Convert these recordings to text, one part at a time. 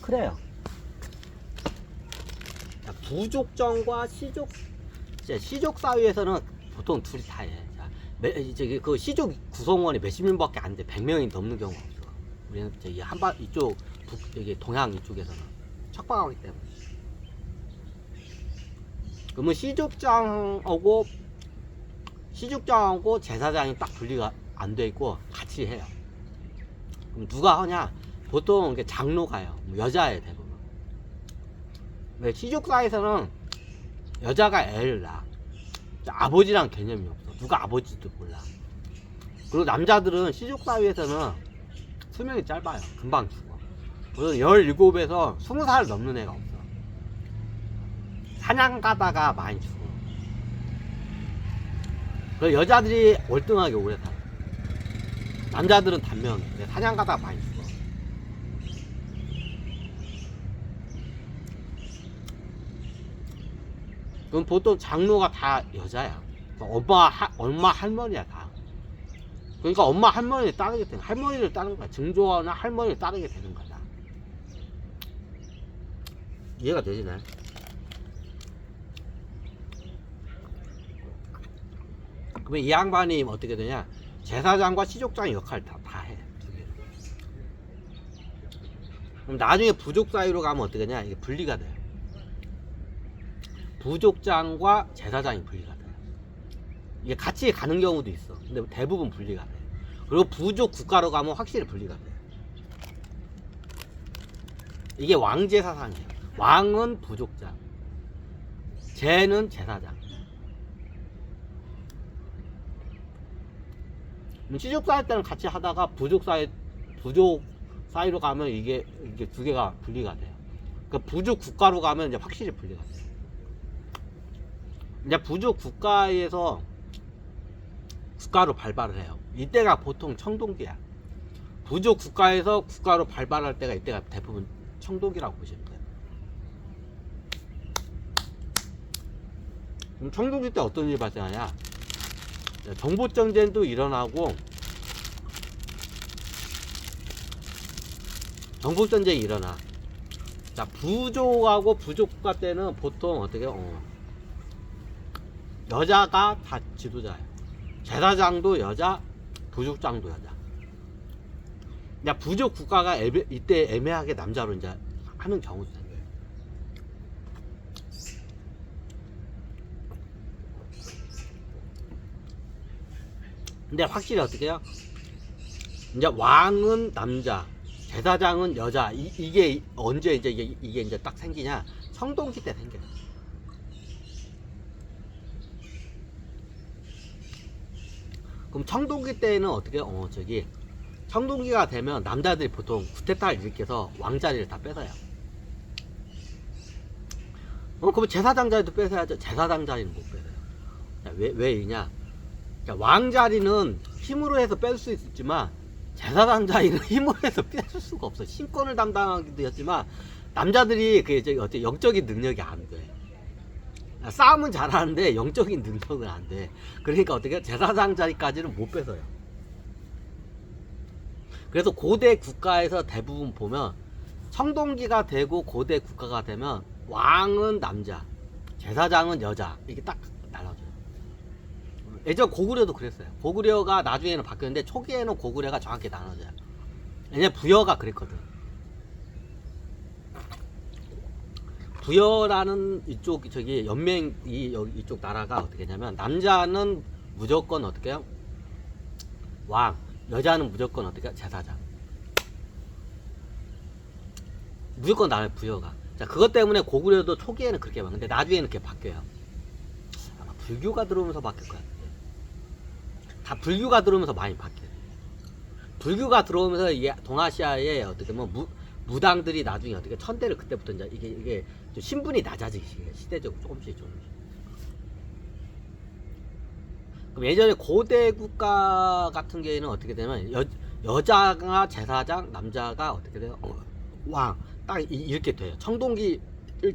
그래요. 부족정과 시족, 시족 사회에서는 보통 둘이 다 해. 저기 그 시족 구성원이 몇십 명밖에 안 돼. 100명이 넘는 경우가 없어. 우리는 저기 이쪽 여기 동양 이쪽에서는 척박하기 때문에. 그러면 시족장하고 제사장이 딱 분리가 안 돼 있고 같이 해요. 그럼 누가 하냐? 보통 장로가요. 여자예요, 대부분. 왜 시족사에서는 여자가 애를 낳아. 아버지랑 개념이 없어. 누가 아버지도 몰라. 그리고 남자들은 시족사회에서는 수명이 짧아요. 금방 죽어. 그래서 17에서 20살 넘는 애가 없어. 사냥 가다가 많이 죽어. 그래서 여자들이 월등하게 오래 살아. 남자들은 단명해. 사냥 가다가 많이 죽어. 그럼 보통 장로가 다 여자야. 엄마 할머니야 다. 그러니까 엄마 할머니를 따르게 되는, 할머니를 따르는 거야. 증조나 할머니를 따르게 되는 거다. 이해가 되시나요? 그러면 이 양반이 어떻게 되냐? 제사장과 시족장의 역할을 다 해. 두 개를. 그럼 나중에 부족 사이로 가면 어떻게 되냐? 이게 분리가 돼요. 부족장과 제사장이 분리가 돼요. 이게 같이 가는 경우도 있어. 근데 대부분 분리가 돼. 그리고 부족 국가로 가면 확실히 분리가 돼. 이게 왕제 사상이에요. 왕은 부족장, 제는 제사장. 시족 사이 때는 같이 하다가 부족 사이로 가면 이게 두 개가 분리가 돼요. 그러니까 부족 국가로 가면 이제 확실히 분리가 돼요. 이제 부족 국가에서 국가로 발발을 해요. 이때가 보통 청동기야. 부족 국가에서 국가로 발발할 때가 이때가 대부분 청동기라고 보시면 돼요. 그럼 청동기 때 어떤 일이 발생하냐? 정보전쟁도 일어나고, 정보전쟁이 일어나. 자, 부족하고 부족국가 때는 보통 어떻게 여자가 다 지도자예요. 제사장도 여자, 부족장도 여자. 야, 부족 국가가 이때 애매하게 남자로 이제 하는 경우도 생겨요. 근데 확실히 어떻게 해요? 이제 왕은 남자, 제사장은 여자. 이게 언제 이게 이제 딱 생기냐? 청동기 때 생겨요. 그럼 청동기 때는 어떻게 청동기가 되면 남자들이 보통 쿠데타를 일으켜서 왕자리를 다 뺏어요. 그럼 제사장 자리도 뺏어야죠. 제사장 자리는 못 뺏어요. 왜이냐? 왕자리는 힘으로 해서 뺄 수 있지만 제사장 자리는 힘으로 해서 뺏을 수가 없어. 신권을 담당하기도 했지만 남자들이 영적인 능력이 안 돼. 싸움은 잘하는데 영적인 능력은 안 돼. 그러니까 어떻게 제사장 자리까지는 못 뺏어요. 그래서 고대 국가에서 대부분 보면 청동기가 되고 고대 국가가 되면 왕은 남자, 제사장은 여자, 이게 딱 나눠져요. 예전 고구려도 그랬어요. 고구려가 나중에는 바뀌었는데 초기에는 고구려가 정확히 나눠져요. 왜냐면 부여가 그랬거든. 부여라는 이쪽 연맹 이쪽 나라가 어떻게 했냐면 남자는 무조건 어떻게 해요? 왕, 여자는 무조건 어떻게 해요? 제사장. 무조건 나라의 부여가. 자, 그것 때문에 고구려도 초기에는 그렇게 막, 근데 나중에는 그렇게 바뀌어요. 아마 불교가 들어오면서 바뀔 거야. 다 불교가 들어오면서 많이 바뀌어요. 불교가 들어오면서 이게 동아시아에 어떻게 보면 무당들이 나중에 어떻게 천대를 그때부터 이제 이게 좀 신분이 낮아지기 시작해요. 시대적으로 조금씩. 그럼 예전에 고대 국가 같은 경우에는 어떻게 되면 여자가 제사장, 남자가 어떻게 돼요? 왕. 딱 이렇게 돼요. 청동기를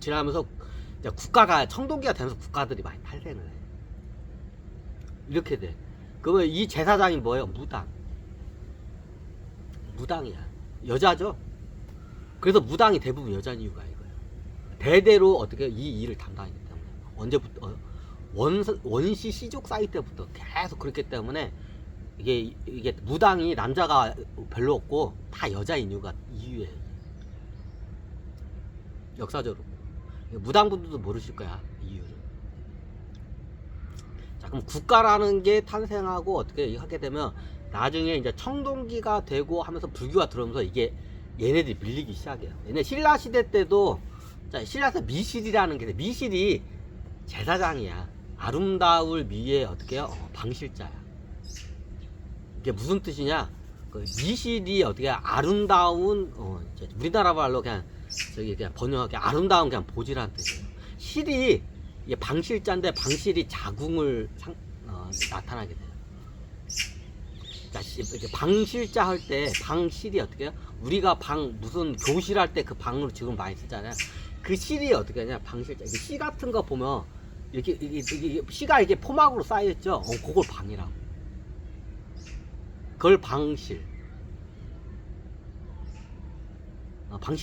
지나면서 이제 청동기가 되면서 국가들이 많이 탈퇴를 해요. 이렇게 돼. 그러면 이 제사장이 뭐예요? 무당이야. 여자죠? 그래서 무당이 대부분 여자인 이유가 이거예요. 대대로 어떻게 이 일을 담당하기 때문에. 언제부터 원시 시족 사이 때부터 계속 그렇기 때문에 이게 무당이 남자가 별로 없고 다 여자인 이유가 이유예요. 역사적으로 무당분들도 모르실 거야, 이유를. 자, 그럼 국가라는 게 탄생하고 어떻게 하게 되면 나중에 이제 청동기가 되고 하면서 불교가 들어오면서 이게 얘네들이 밀리기 시작해요. 얘네 신라 시대 때도, 자, 신라에서 미실이라는 게 있어요. 미실이 제사장이야. 아름다울 미의 어떻게 해요? 방실자야. 이게 무슨 뜻이냐? 그 미실이 어떻게 아름다운, 이제 우리나라 말로 그냥 저기 그냥 번역하게 아름다운 그냥 보지라는 뜻이에요. 실이 이게 방실자인데 방실이 자궁을 나타나게 돼요. 자, 이렇게 방실자 할 때 방실이 어떻게 해요? 우리가 무슨 교실 할 때 그 방으로 지금 많이 쓰잖아요. 그 실이 어떻게 하냐? 방실자. 이게 씨 같은 거 보면 이게 씨가 이게 포막으로 쌓여있죠? 그걸 방이라고. 그걸 방실.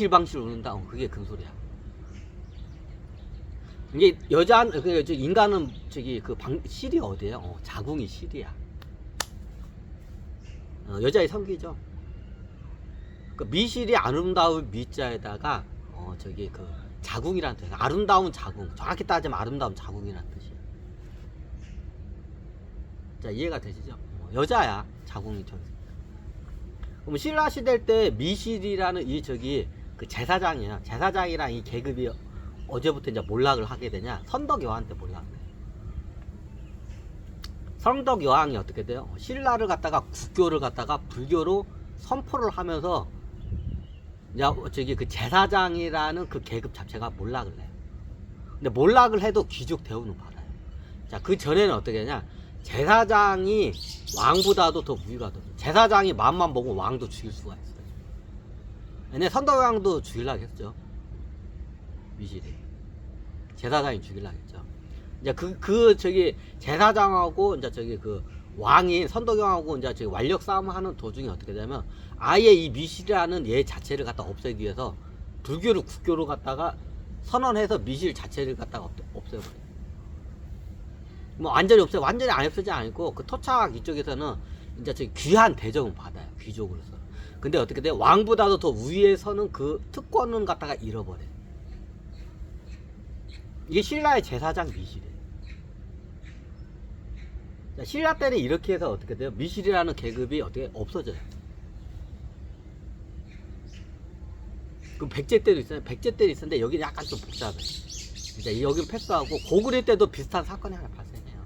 방실 우는다. 그게 금소리야. 이게 인간은 실이 어디에요? 자궁이 실이야. 여자의 성기죠. 그 미실이 아름다울 미자에다가 그 자궁이라는 뜻이에요. 아름다운 자궁. 정확히 따지면 아름다운 자궁이라는 뜻이에요. 자, 이해가 되시죠? 여자야, 자궁이 전. 그럼 신라 시대 때 미실이라는 그 제사장이야. 제사장이랑 이 계급이 어제부터 이제 몰락을 하게 되냐? 선덕여왕 때 몰락을 해요. 선덕여왕이 어떻게 돼요? 신라를 갖다가 국교를 갖다가 불교로 선포를 하면서 그 제사장이라는 그 계급 자체가 몰락을 해요. 근데 몰락을 해도 귀족 대우는 받아요. 자, 그 전에는 어떻게 하냐? 제사장이 왕보다도 더 우위가 더. 제사장이 마음만 보고 왕도 죽일 수가 있어요. 얘네 선덕여왕도 죽이려고 했죠. 미실이. 제사장이 죽이려고 했죠. 이제 제사장하고 이제 그 왕인 선덕여왕하고 이제 완력 싸움을 하는 도중에 어떻게 되냐면 아예 이 미실이라는 얘 자체를 갖다 없애기 위해서 불교를 국교로 갖다가 선언해서 미실 자체를 갖다가 없애버려요. 뭐 완전히 안 없애지 않고 그 토착 이쪽에서는 이제 귀한 대접은 받아요. 귀족으로서. 근데 어떻게 돼? 왕보다도 더 위에 서는 그 특권은 갖다가 잃어버려요. 이게 신라의 제사장 미실이에요. 신라 때는 이렇게 해서 어떻게 돼요? 미실이라는 계급이 어떻게 없어져요. 그럼 백제 때도 있어요. 백제 때도 있었는데 여기는 약간 좀 복잡해. 이제 여기는 패스하고 고구려 때도 비슷한 사건이 하나 발생해요.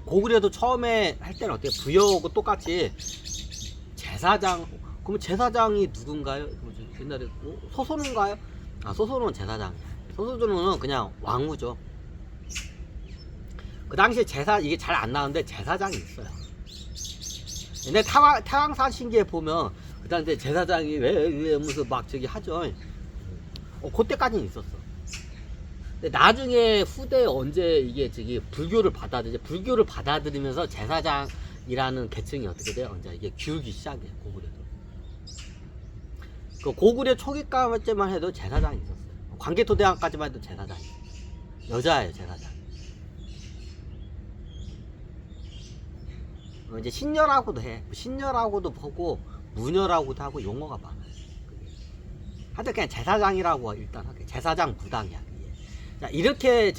고구려도 처음에 할 때는 어떻게 부여하고 똑같이 제사장. 그러면 제사장이 누군가요? 옛날에 소손인가요? 소손은 제사장이에요. 소손은 그냥 왕후죠. 그 당시에 이게 잘 안 나오는데 제사장이 있어요. 근데 태왕사신기에 보면 그 당시에 제사장이 왜 무슨 막 하죠. 그때까지는 있었어. 근데 나중에 후대에 언제 이게 불교를 받아들이면서 제사장이라는 계층이 어떻게 돼요? 이제 이게 기울기 시작해요. 고구려도. 그 고구려 초기까지만 해도 제사장이 있었어요. 광개토대왕까지만 해도 제사장이 있어요. 여자예요, 제사장. 이제 신녀라고도 해. 신녀라고도 하고 무녀라고도 하고 용어가 많아요. 하여튼 그냥 제사장이라고 일단 할게요. 제사장 무당이야. 그게. 자, 이렇게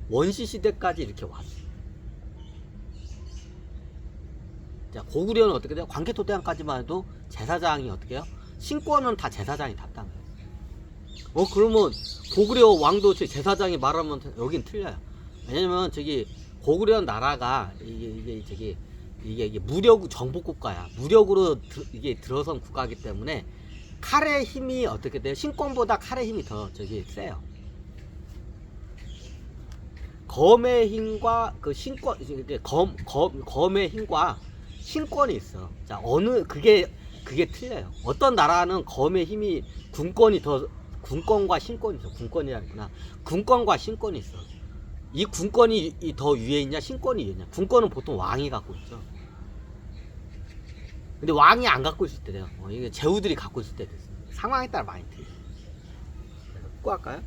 원시 시대까지 이렇게 왔어. 자, 고구려는 어떻게 돼요? 광개토대왕까지만 해도 제사장이 어떻게 해요? 신권은 다 제사장이 담당해요. 그러면 고구려 왕도 제사장이 말하면 여긴 틀려요. 왜냐면 고구려 나라가 이게 무력 정복국가야. 무력으로 이게 들어선 국가이기 때문에 칼의 힘이 어떻게 돼요? 신권보다 칼의 힘이 더 세요. 검의 힘과 그 신권, 검의 힘과 신권이 있어. 자, 그게 틀려요. 어떤 나라는 검의 힘이 군권과 신권이 있어. 군권이라구나. 군권과 신권이 있어. 이 군권이 더 위에 있냐 신권이 위에 있냐. 군권은 보통 왕이 갖고 있죠. 근데 왕이 안 갖고 있을 때래요. 이게 제후들이 갖고 있을 때도 있어요. 상황에 따라 많이 틀려요. 꼭 할까요?